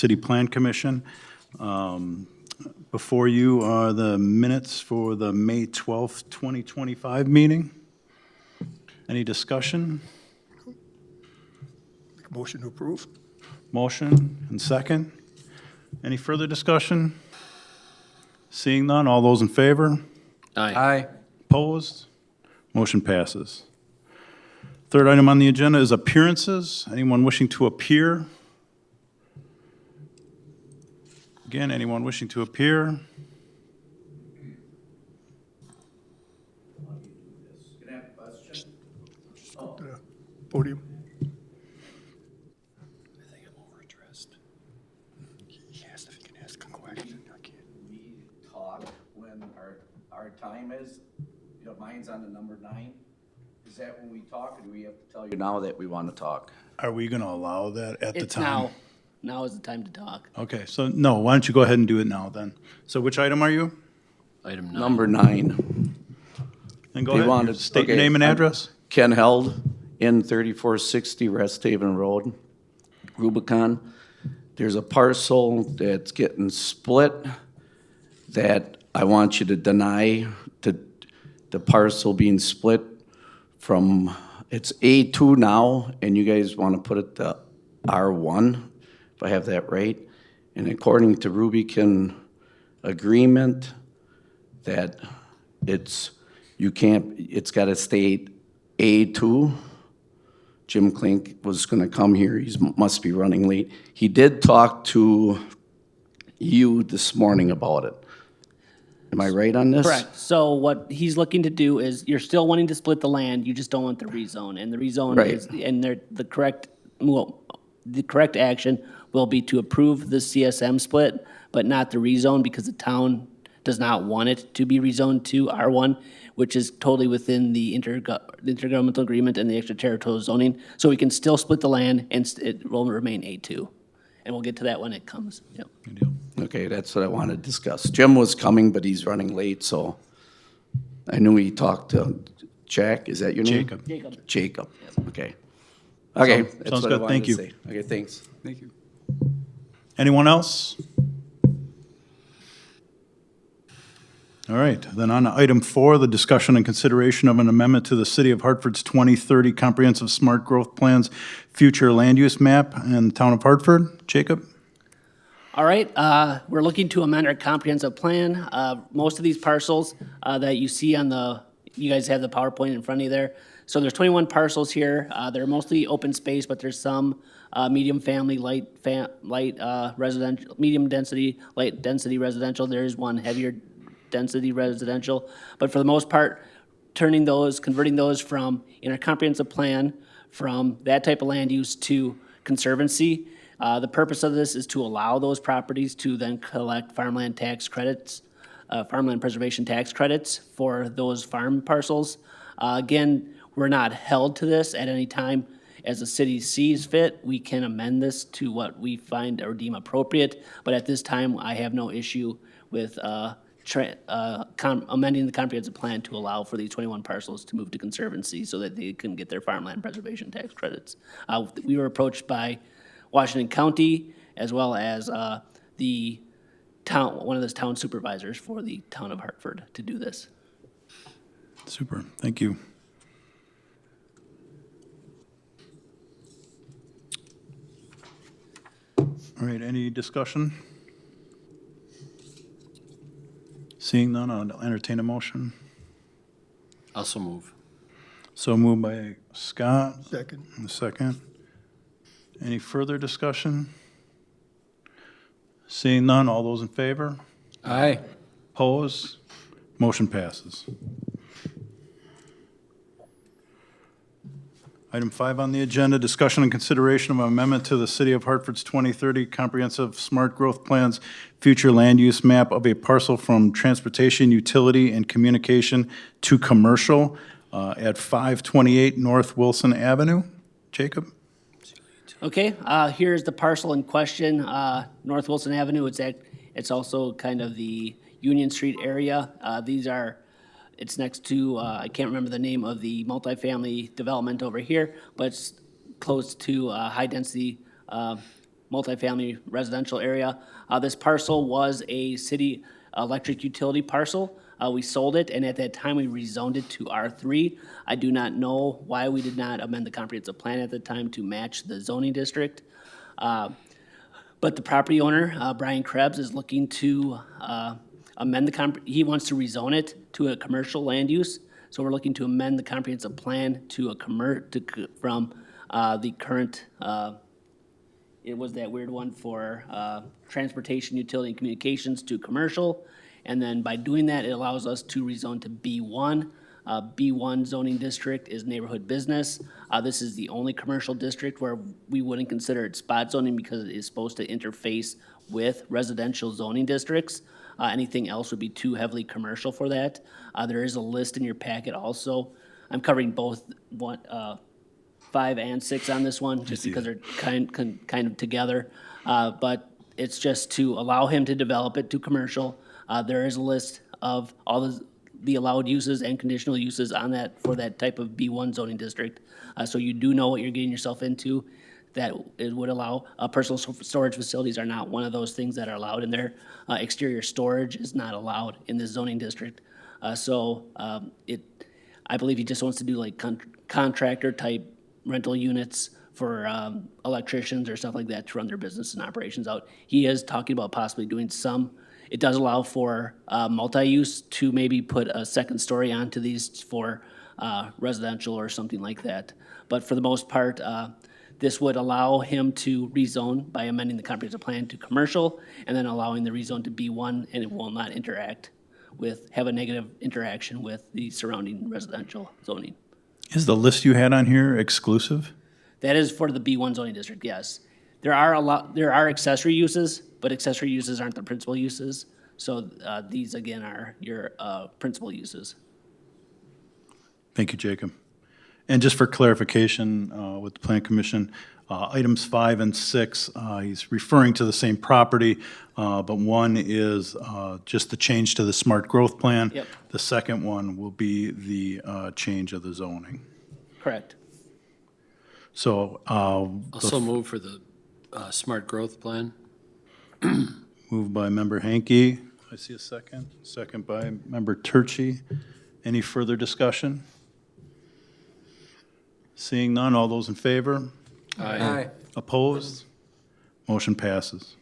City Plan Commission. Before you are the minutes for the May 12th, 2025 meeting. Any discussion? Make a motion to approve. Motion and second. Any further discussion? Seeing none, all those in favor? Aye. Opposed? Motion passes. Third item on the agenda is appearances. Anyone wishing to appear? Again, anyone wishing to appear? Podium. I think I'm overaddressed. He asked if he can ask a question. I can't. We talk when our time is, mine's on the number 9. Is that when we talk, or do we have to tell you now that we want to talk? Are we going to allow that at the It's time? now. Now is the time to talk. Okay, so no, why don't you go ahead and do it now then? So which item are you? Item 9. Number 9. Then go They ahead, wanted- state your okay, name and I'm- address. Ken Held, in 3460 Rest Haven Road, Rubicon. There's a parcel that's getting split that I want you to deny the parcel being split from, it's A2 now, and you guys want to put it to R1, if I have that right. And according to Rubicon agreement, that it's got to stay A2. Jim Klink was gonna come here, must be running late. He did talk to you this morning about it. Am I right on this? Correct. So what he's looking to do is, you're still wanting to split the land, you just don't want the rezone. And the rezone Right. is, and the correct action will be to approve the CSM split, but not the rezone, because the town does not want it to be rezoned to R1, which is totally within the intergovernmental agreement and the extraterritorial zoning. So we can still split the land and it will remain A2. And we'll get to that when it comes. Yep. Good deal. Okay, that's what I wanted to discuss. Jim was coming, but he's running late, so I knew he talked to Jack, is that your name? Jacob. Jacob. Jacob, okay. Okay, Sounds that's what I good. wanted Thank to you. say. Okay, thanks. Thank you. Anyone else? All right, then on to item 4, the discussion and consideration of an amendment to the City of Hartford's 2030 Comprehensive Smart Growth Plans Future Land Use Map in the Town of Hartford. Jacob? All right, we're looking to amend our comprehensive plan. Most of these parcels that you see on you guys have the PowerPoint in front of you there. So there's 21 parcels here. They're mostly open space, but there's some medium family, light residential, medium density, light density residential. There is one heavier density residential. But for the most part, converting those from, in our comprehensive plan, from that type of land use to conservancy. The purpose of this is to allow those properties to then collect farmland tax credits, farmland preservation tax credits for those farm parcels. Again, we're not held to this at any time. As the city sees fit, we can amend this to what we find or deem appropriate. But at this time, I have no issue with amending the comprehensive plan to allow for these 21 parcels to move to conservancy so that they can get their farmland preservation tax credits. We were approached by Washington County, as well as the town, one of the town supervisors for the town of Hartford, to do this. Super, thank you. All right, any discussion? Seeing none, I'll entertain a motion. Also move. So moved by Scott, Second. and a second. Any further discussion? Seeing none, all those in favor? Aye. Opposed? Motion passes. Item 5 on the agenda, discussion and consideration of amendment to the City of Hartford's 2030 Comprehensive Smart Growth Plans Future Land Use Map of a parcel from transportation, utility, and communication to commercial at 528 North Wilson Avenue. Jacob? Okay, here's the parcel in question, North Wilson Avenue. It's also kind of the Union Street area. It's next to, I can't remember the name of the multifamily development over here, but it's close to high-density multifamily residential area. This parcel was a city electric utility parcel. We sold it, and at that time, we rezoned it to R3. I do not know why we did not amend the comprehensive plan at the time to match the zoning district. But the property owner, Brian Krebs, is looking to amend he wants to rezone it to a commercial land use. So we're looking to amend the comprehensive plan to from the current, it was that weird one for transportation, utility, and communications to commercial. And then by doing that, it allows us to rezone to B1. B1 zoning district is neighborhood business. This is the only commercial district where we wouldn't consider it spot zoning because it is supposed to interface with residential zoning districts. Anything else would be too heavily commercial for that. There is a list in your packet also. I'm covering both 5 and 6 on this one, just because they're kind of together. But it's just to allow him to develop it to commercial. There is a list of all the allowed uses and conditional uses on that for that type of B1 zoning district. So you do know what you're getting yourself into. That it would allow, personal storage facilities are not one of those things that are allowed in there. Exterior storage is not allowed in this zoning district. I believe he just wants to do like contractor type rental units for electricians or stuff like that to run their business and operations out. He is talking about possibly doing some. It does allow for multi-use to maybe put a second story onto these for residential or something like that. But for the most part, this would allow him to rezone by amending the comprehensive plan to commercial and then allowing the rezone to B1, and it will not have a negative interaction with the surrounding residential zoning. Is the list you had on here exclusive? That is for the B1 zoning district, yes. There are accessory uses, but accessory uses aren't the principal uses. So these again are your principal uses. Thank you, Jacob. And just for clarification with the Plan Commission, items 5 and 6, he's referring to the same property, but one is just the change to the smart growth plan. Yep. The second one will be the change of the zoning. Correct. So Also move for the smart growth plan. moved by Member Hanky. I see a second. Second by Member Turchi. Any further discussion? Seeing none, all those in favor? Aye. Opposed? Motion passes.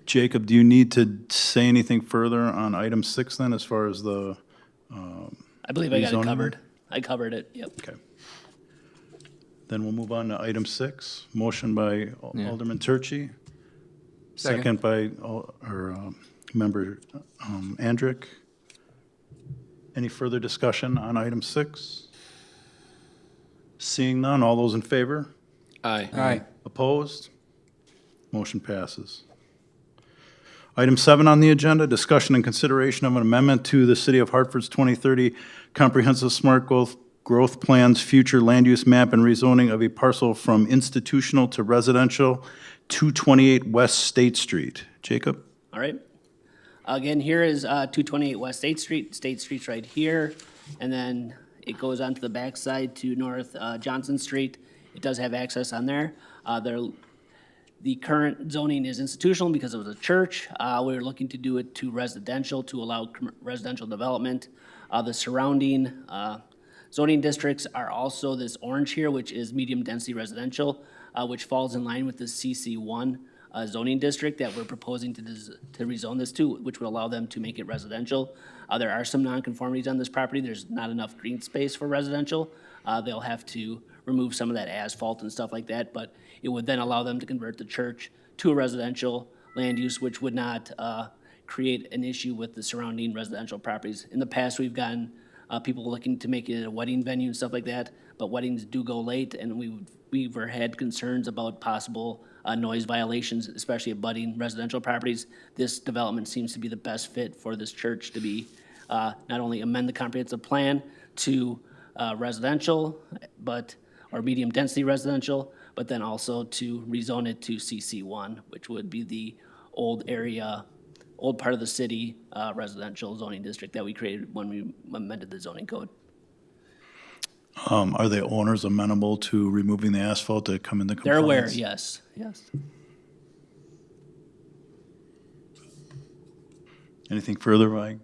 Jacob, do you need to say anything further on item 6 then, as far as the, I believe I got it Rezoning? covered. I covered it, yep. okay. Then we'll move on to item 6. Motion by Alderman Turchi. Second by Member Andrick. Any further discussion on item 6? Seeing none, all those in favor? Aye. Opposed? Motion passes. Item 7 on the agenda, discussion and consideration of an amendment to the City of Hartford's 2030 Comprehensive Smart Growth Plan's future land use map and rezoning of a parcel from institutional to residential, 228 West State Street. Jacob? All right. Again, here is 228 West State Street. State Street's right here. And then it goes on to the backside to North Johnson Street. It does have access on there. The current zoning is institutional because it was a church. We're looking to do it to residential to allow residential development. The surrounding zoning districts are also this orange here, which is medium density residential, which falls in line with the CC1 zoning district that we're proposing to rezone this to, which would allow them to make it residential. There are some nonconformities on this property. There's not enough green space for residential. They'll have to remove some of that asphalt and stuff like that, but it would then allow them to convert the church to a residential land use, which would not create an issue with the surrounding residential properties. In the past, we've gotten people looking to make it a wedding venue and stuff like that, but weddings do go late, and we've had concerns about possible noise violations, especially at budding residential properties. This development seems to be the best fit for this church to be, not only amend the comprehensive plan to residential, or medium density residential, but then also to rezone it to CC1, which would be the old part of the city residential zoning district that we created when we amended the zoning code. Are the owners amenable to removing the asphalt to come into compliance? They're aware, yes, yes. Anything further by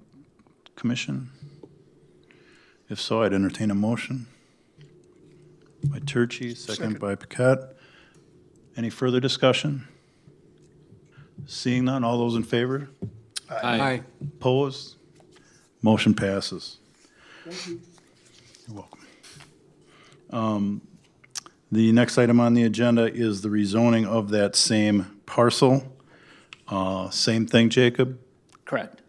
commission? If so, I'd entertain a motion. By Turchi, second by Paquette. Any further discussion? Seeing none, all those in favor? Aye. Opposed? Motion passes. You're welcome. The next item on the agenda is the rezoning of that same parcel. Same thing, Jacob? Correct.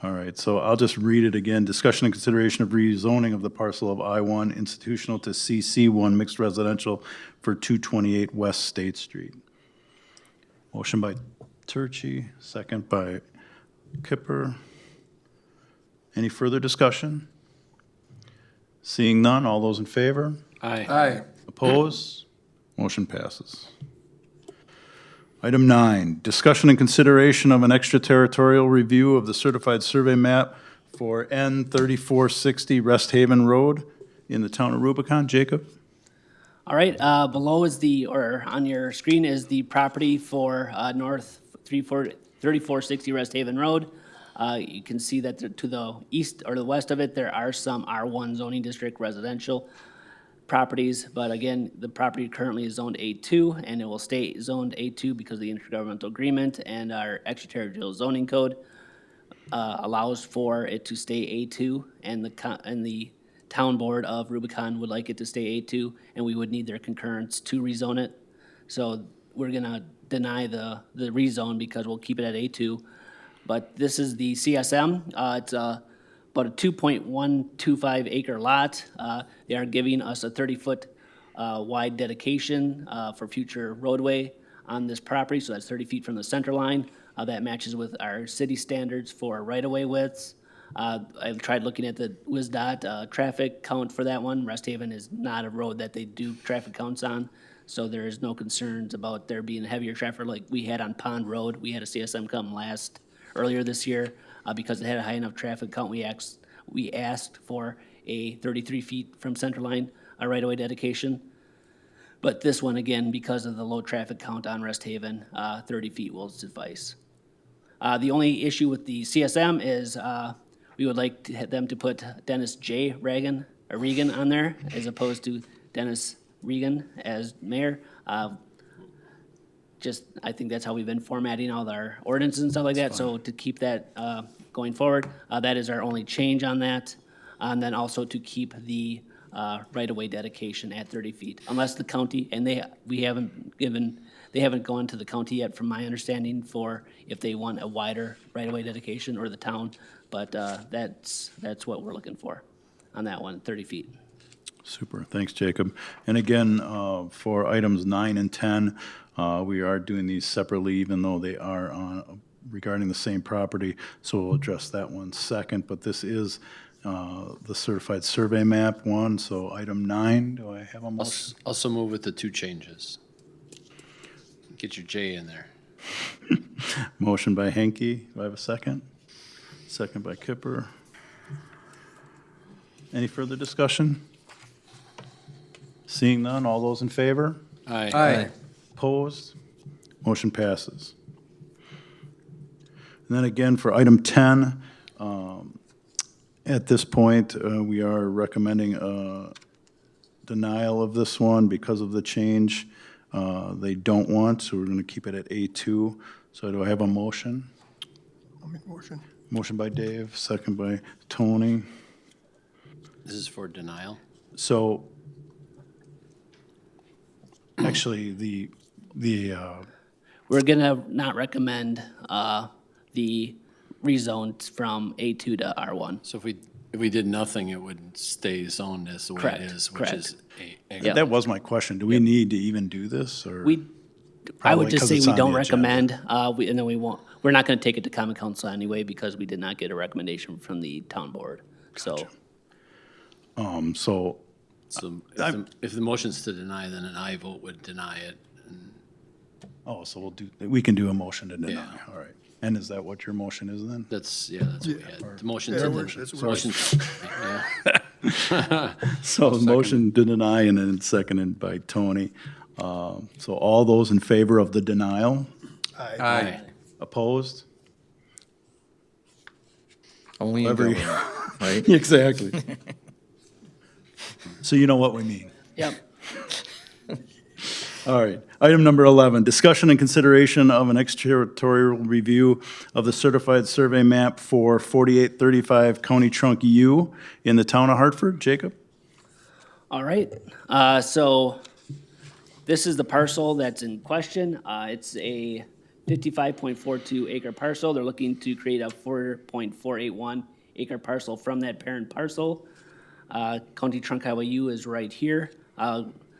All right, so I'll just read it again. Discussion and consideration of rezoning of the parcel of I-1 institutional to CC1 mixed residential for 228 West State Street. Motion by Turchi, second by Kipper. Any further discussion? Seeing none, all those in favor? Aye. Opposed? Motion passes. Item 9, discussion and consideration of an extraterritorial review of the certified survey map for N3460 Rest Haven Road in the town of Rubicon. Jacob? All right, below is or on your screen is the property for North 3460 Rest Haven Road. You can see that to the east or the west of it, there are some R1 zoning district residential properties, but again, the property currently is zoned A2, and it will stay zoned A2 because of the intergovernmental agreement, and our extraterritorial zoning code allows for it to stay A2, and the town board of Rubicon would like it to stay A2, and we would need their concurrence to rezone it. So we're gonna deny the rezone because we'll keep it at A2. But this is the CSM. It's about a 2.125 acre lot. They are giving us a 30-foot wide dedication for future roadway on this property, so that's 30 feet from the center line. That matches with our city standards for right-of-way widths. I've tried looking at the WisDOT traffic count for that one. Rest Haven is not a road that they do traffic counts on, so there is no concerns about there being heavier traffic like we had on Pond Road. We had a CSM come earlier this year. Because it had a high enough traffic count, we asked for a 33 feet from center line, a right-of-way dedication. But this one, again, because of the low traffic count on Rest Haven, 30 feet will suffice. The only issue with the CSM is we would like them to put Dennis J. Regan on there as opposed to Dennis Regan as mayor. I think that's how we've been formatting all our ordinances and stuff like that, so to keep that going forward, that is our only change on that. And then also to keep the right-of-way dedication at 30 feet, unless the county, and they haven't gone to the county yet, from my understanding, for if they want a wider right-of-way dedication, or the town, but that's what we're looking for on that one, 30 feet. Super, thanks, Jacob. And again, for items 9 and 10, we are doing these separately, even though they are regarding the same property, so we'll address that one second. But this is the certified survey map one, so item 9, do I have a motion? Also move with the two changes. Get your J in there. Motion by Henke, do I have a second? Second by Kipper. Any further discussion? Seeing none, all those in favor? Aye. Opposed? Motion passes. And then again, for item 10, at this point, we are recommending denial of this one because of the change they don't want, so we're going to keep it at A2. So do I have a motion? I'll make a motion. Motion by Dave, second by Tony. This is for denial. So, actually, We're gonna not recommend the rezone from A2 to R1. So if we did nothing, it would stay zoned as the way Correct, it is, which correct. is A. Yeah. that was my question. Do we need to even do this, or? I Probably would just 'cause say it's we on don't the agenda. recommend, and then we're not gonna take it to common council anyway because we did not get a recommendation from the town board, so. So, So if the motion's to deny, then an aye vote would deny it. so we can do a motion to deny, Yeah. all right. And is that what your motion is then? That's what we had. The motion Yeah, to that's what motion, yeah. So motion to deny and then seconded by Tony. So all those in favor of the denial? Aye. Opposed? Only in Every- government, right? Exactly. So you know what we mean. Yep. All right. Item number 11, discussion and consideration of an extraterritorial review of the certified survey map for 4835 County Trunk U in the town of Hartford. Jacob? All right, so this is the parcel that's in question. It's a 55.42 acre parcel. They're looking to create a 4.481 acre parcel from that parent parcel. County Trunk Highway U is right here.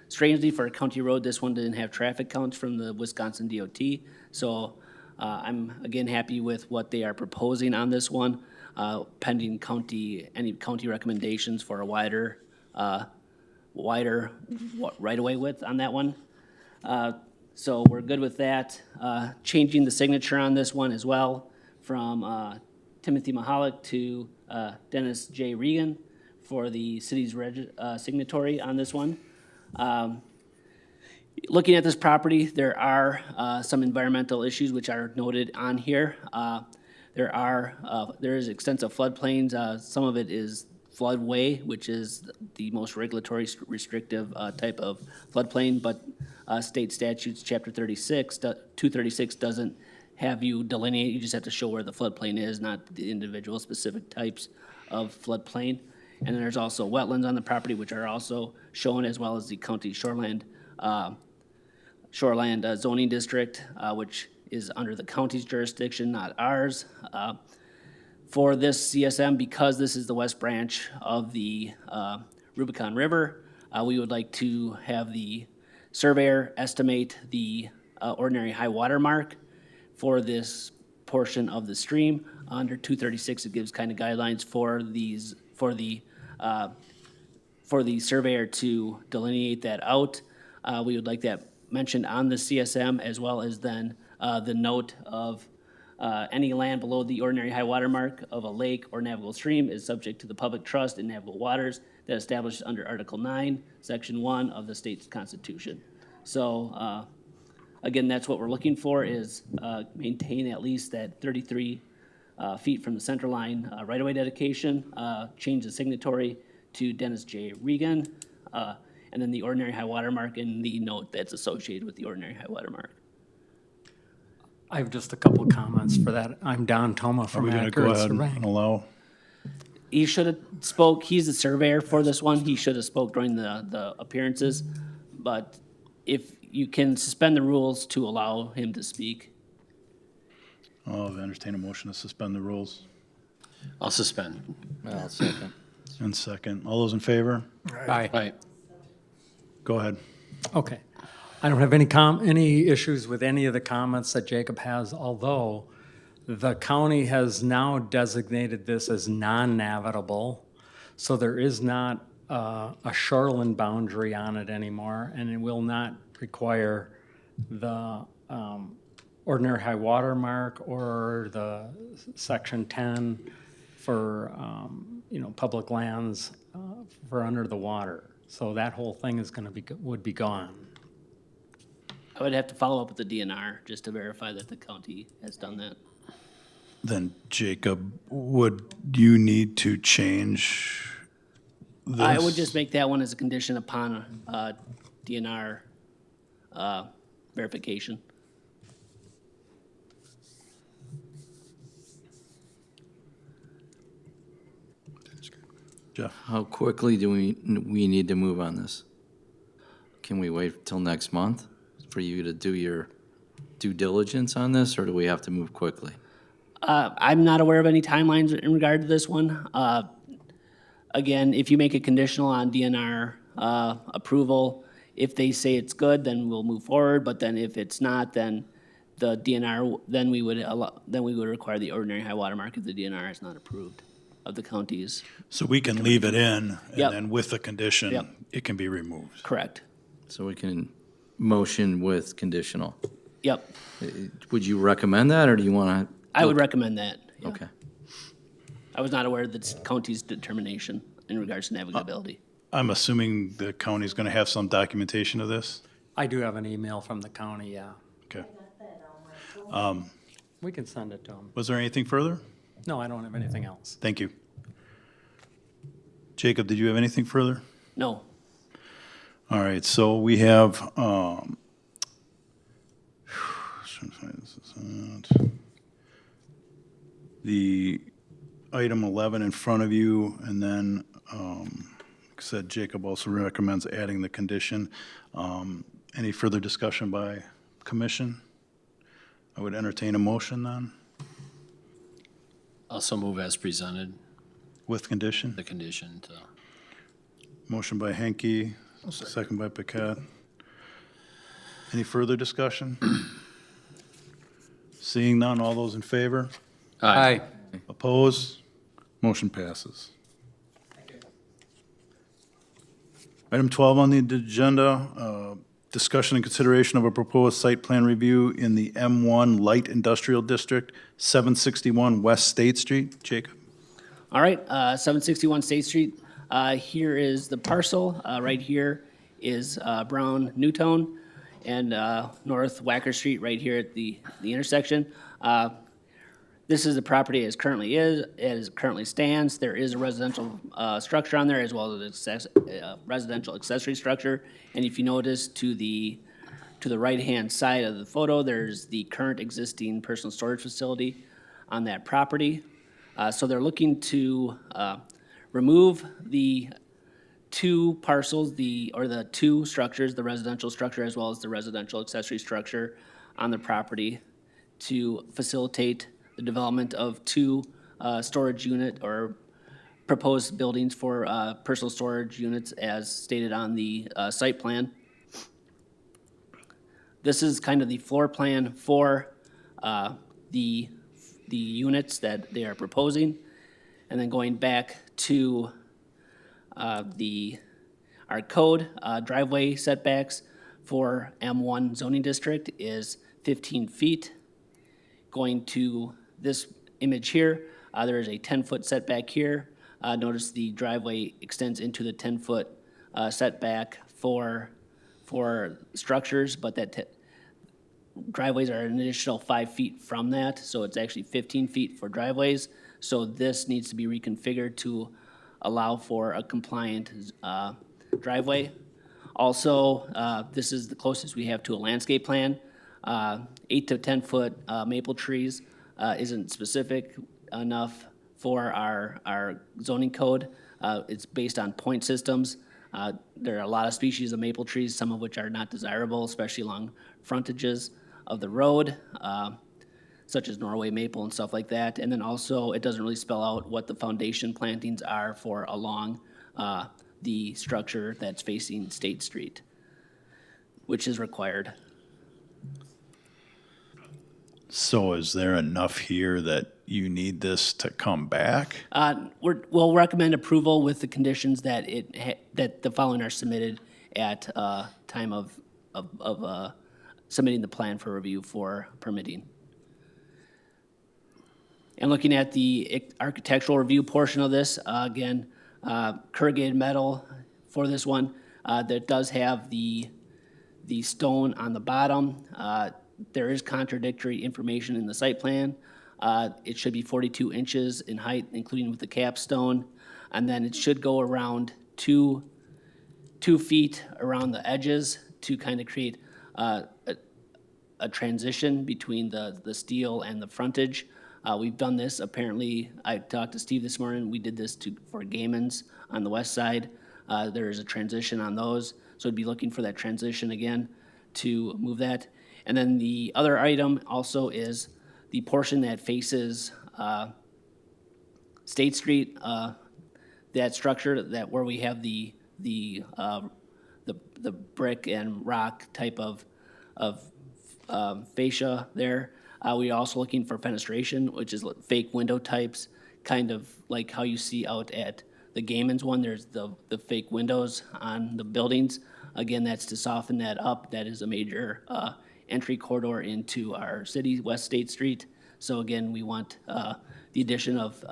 Strangely, for a county road, this one didn't have traffic counts from the Wisconsin DOT. So I'm again happy with what they are proposing on this one, pending any county recommendations for a wider right-of-way width on that one. So we're good with that. Changing the signature on this one as well from Timothy Mahalik to Dennis J. Regan for the city's signatory on this one. Looking at this property, there are some environmental issues which are noted on here. There is extensive floodplains. Some of it is floodway, which is the most regulatory restrictive type of floodplain, but state statutes, chapter 236 doesn't have you delineate, you just have to show where the floodplain is, not the individual specific types of floodplain. And then there's also wetlands on the property, which are also shown, as well as the county shoreland zoning district, which is under the county's jurisdiction, not ours. For this CSM, because this is the west branch of the Rubicon River, we would like to have the surveyor estimate the ordinary high water mark for this portion of the stream. Under 236, it gives kind of guidelines for the surveyor to delineate that out. We would like that mentioned on the CSM, as well as then the note of any land below the ordinary high water mark of a lake or navigable stream is subject to the public trust in navigable waters that established under Article 9, Section 1 of the state's constitution. So again, that's what we're looking for, is maintain at least that 33 feet from the center line right-of-way dedication, change the signatory to Dennis J. Regan, and then the ordinary high water mark and the note that's associated with the ordinary high water mark. I have just a couple of comments for that. I'm Don Toma Are from we going to go Accurate ahead and Surveying. allow? He should have spoke, he's the surveyor for this one, he should have spoke during the appearances, but if you can suspend the rules to allow him to speak. I'll entertain a motion to suspend the rules. I'll suspend. I'll second. And second, all those in favor? Aye. Aye. Go ahead. Okay. I don't have any issues with any of the comments that Jacob has, although the county has now designated this as non-navigable, so there is not a shoreline boundary on it anymore, and it will not require the ordinary high water mark or the Section 10 for, public lands for under the water. So that whole thing is would be gone. I would have to follow up with the DNR just to verify that the county has done that. Then Jacob, would you need to change this? I would just make that one as a condition upon DNR verification. Jeff? How quickly do we need to move on this? Can we wait till next month for you to do your due diligence on this, or do we have to move quickly? I'm not aware of any timelines in regard to this one. Again, if you make it conditional on DNR approval, if they say it's good, then we'll move forward. But then if it's not, then the DNR, then we would require the ordinary high water mark if the DNR is not approved of the counties. So we can leave it in, and Yep. then with the condition, Yep. it can be removed. Correct. So we can motion with conditional. Yep. Would you recommend that, or do you want to? I would recommend that. Yeah. Okay. I was not aware of the county's determination in regards to navigability. I'm assuming the county's going to have some documentation of this? I do have an email from the county, yeah. Okay. We can send it to them. Was there anything further? No, I don't have anything else. Thank you. Jacob, did you have anything further? No, All right, so we have, the item 11 in front of you, and then, like I said, Jacob also recommends adding the condition. Any further discussion by commission? I would entertain a motion then, Also move as presented, with condition. the condition to, Motion by Henke, second by Paquette. Any further discussion? Seeing none, all those in favor? aye. Opposed? Motion passes. Item 12 on the agenda, discussion and consideration of a proposed site plan review in the M1 Light Industrial District, 761 West State Street. Jacob? all right, 761 State Street. Here is the parcel. Right here is Brown Newtown, and North Wacker Street right here at the intersection. This is the property as currently stands. There is a residential structure on there as well as a residential accessory structure. And if you notice to the right-hand side of the photo, there's the current existing personal storage facility on that property. So they're looking to remove the two parcels, the two structures, the residential structure as well as the residential accessory structure on the property to facilitate the development of two storage unit or proposed buildings for personal storage units as stated on the site plan. This is kind of the floor plan for the units that they are proposing. And then going back to our code, driveway setbacks for M1 zoning district is 15 feet. Going to this image here, there is a 10-foot setback here. Notice the driveway extends into the 10-foot setback for structures, but that driveways are an additional 5 feet from that, so it's actually 15 feet for driveways. So this needs to be reconfigured to allow for a compliant driveway. Also, this is the closest we have to a landscape plan. 8 to 10 foot maple trees isn't specific enough for our zoning code. It's based on point systems. There are a lot of species of maple trees, some of which are not desirable, especially along frontages of the road, such as Norway maple and stuff like that. And then also, it doesn't really spell out what the foundation plantings are for along the structure that's facing State Street, which is required. So is there enough here that you need this to come back? We'll recommend approval with the conditions that that the following are submitted at time of submitting the plan for review for permitting. And looking at the architectural review portion of this, again, corrugated metal for this one, that does have the stone on the bottom. There is contradictory information in the site plan. It should be 42 inches in height, including with the capstone. And then it should go around 2 feet around the edges to kind of create a transition between the steel and the frontage. We've done this, apparently, I talked to Steve this morning, we did this for Gaiman's on the west side. There is a transition on those, so I'd be looking for that transition again to move that. And then the other item also is the portion that faces State Street, that structure that where we have the brick and rock type of fascia there. We're also looking for fenestration, which is fake window types, kind of like how you see out at the Gaiman's one. There's the fake windows on the buildings. Again, that's to soften that up. That is a major entry corridor into our city, West State Street. So again, we want the addition of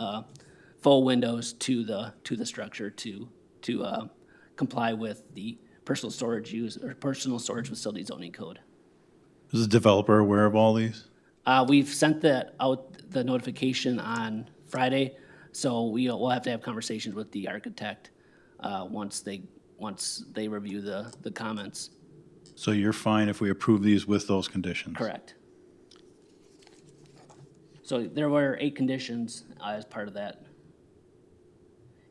full windows to the structure to comply with the personal storage use or personal storage facility zoning code. Is the developer aware of all these? We've sent the notification on Friday, so we'll have to have conversations with the architect once they review the comments. So you're fine if we approve these with those conditions? Correct. So there were 8 conditions as part of that.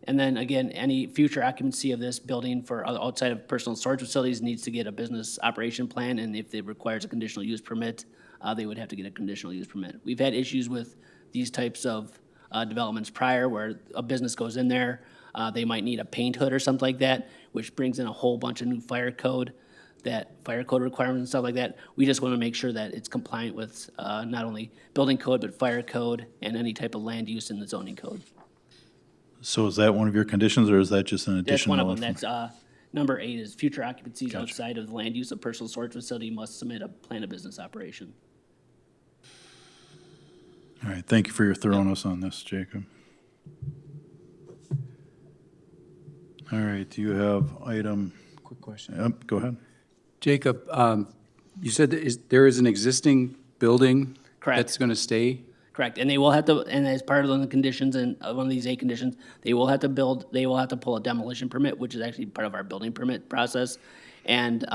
And then again, any future occupancy of this building for outside of personal storage facilities needs to get a business operation plan, and if it requires a conditional use permit, they would have to get a conditional use permit. We've had issues with these types of developments prior where a business goes in there, they might need a paint hood or something like that, which brings in a whole bunch of new fire code requirements and stuff like that. We just want to make sure that it's compliant with not only building code, but fire code and any type of land use in the zoning code. So is that one of your conditions, or is that just an That's additional? one of them. That's number 8 is future occupancies outside of the land use of personal storage facility must submit a plan of business operation. All right, thank you for your thoroughness on this, Jacob. All right, do you have item, Quick question. yep, go ahead. Jacob, you said there is an existing building Correct. that's going to stay? Correct, and they will have to, and as part of the conditions and one of these 8 conditions, they will have to pull a demolition permit, which is actually part of our building permit process. And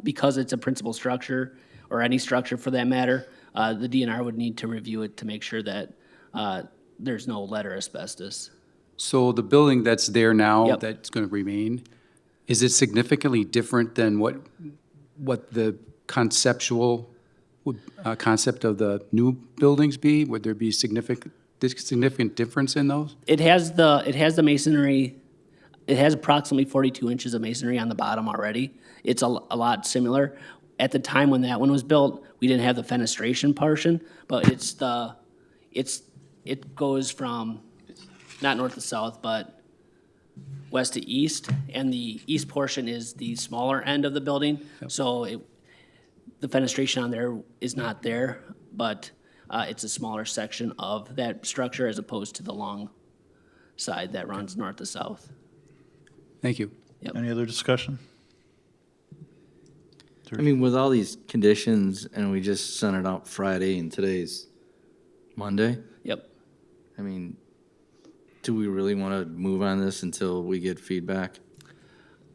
because it's a principal structure, or any structure for that matter, the DNR would need to review it to make sure that there's no lead or asbestos. So the building that's there now, Yep. that's going to remain, is it significantly different than what the concept of the new buildings be? Would there be significant difference in those? It has the masonry, it has approximately 42 inches of masonry on the bottom already. It's a lot similar. At the time when that one was built, we didn't have the fenestration portion, but it goes from, not north to south, but west to east, and the east portion is the smaller end of the building. So the fenestration on there is not there, but it's a smaller section of that structure as opposed to the long side that runs north to south. Thank you. Any other discussion? I mean, with all these conditions, and we just sent it out Friday, and today's Monday, Yep. I mean, do we really want to move on this until we get feedback?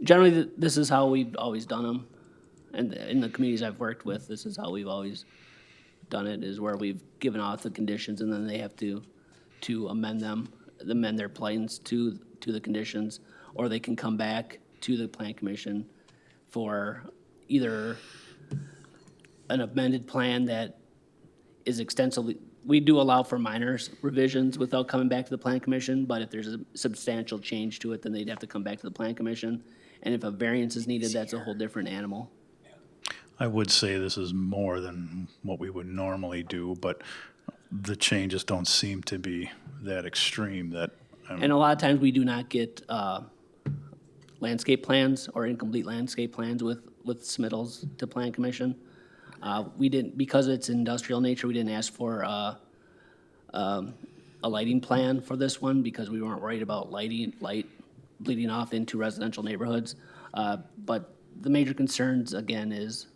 Generally, this is how we've always done them. And in the communities I've worked with, this is how we've always done it, is where we've given out the conditions and then they have to amend their plans to the conditions, or they can come back to the plan commission for either an amended plan that is extensively, we do allow for minor revisions without coming back to the plan commission, but if there's a substantial change to it, then they'd have to come back to the plan commission. And if a variance is needed, that's a whole different animal. I would say this is more than what we would normally do, but the changes don't seem to be that extreme that, And a lot of times, we do not get landscape plans or incomplete landscape plans with submittals to Plan Commission. We didn't, because it's industrial nature, we didn't ask for a lighting plan for this one because we weren't worried about light bleeding off into residential neighborhoods. But the major concerns, again, is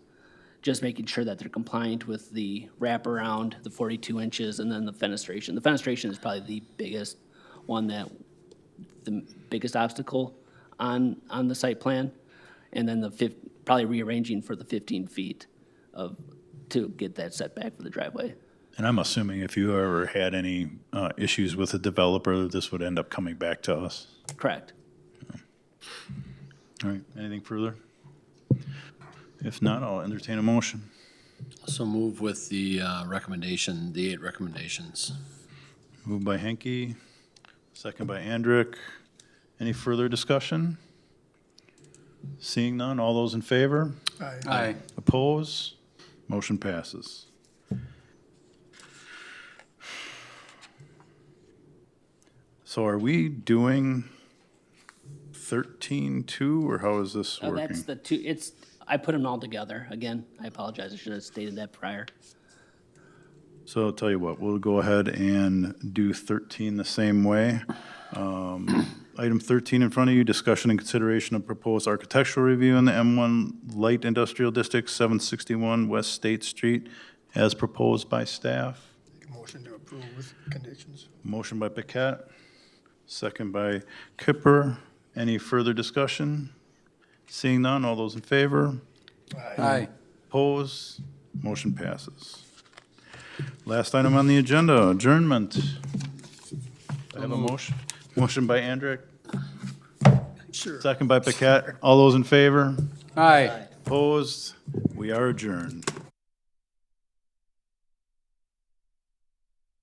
just making sure that they're compliant with the wraparound, the 42 inches, and then the fenestration. The fenestration is probably the biggest one the biggest obstacle on the site plan. And then probably rearranging for the 15 feet to get that setback for the driveway. and I'm assuming if you ever had any issues with a developer, this would end up coming back to us. Correct. All right, anything further? If not, I'll entertain a motion. Also move with the recommendation, the 8 recommendations. Moved by Henke, second by Andrick. Any further discussion? Seeing none, all those in favor? Aye. Oppose? Motion passes. So are we doing 13-2, or how is this That's working? the two, I put them all together. Again, I apologize, I should have stated that prior. So I'll tell you what, we'll go ahead and do 13 the same way. Item 13 in front of you, discussion and consideration of proposed architectural review in the M1 Light Industrial District, 761 West State Street, as proposed by staff. Motion to approve with conditions. Motion by Paquette, second by Kipper. Any further discussion? Seeing none, all those in favor? Aye. Opposed? Motion passes. Last item on the agenda, adjournment. I have a motion. Motion by Andrick, Sure. second by Paquette. All those in favor? Aye. Opposed? We are adjourned.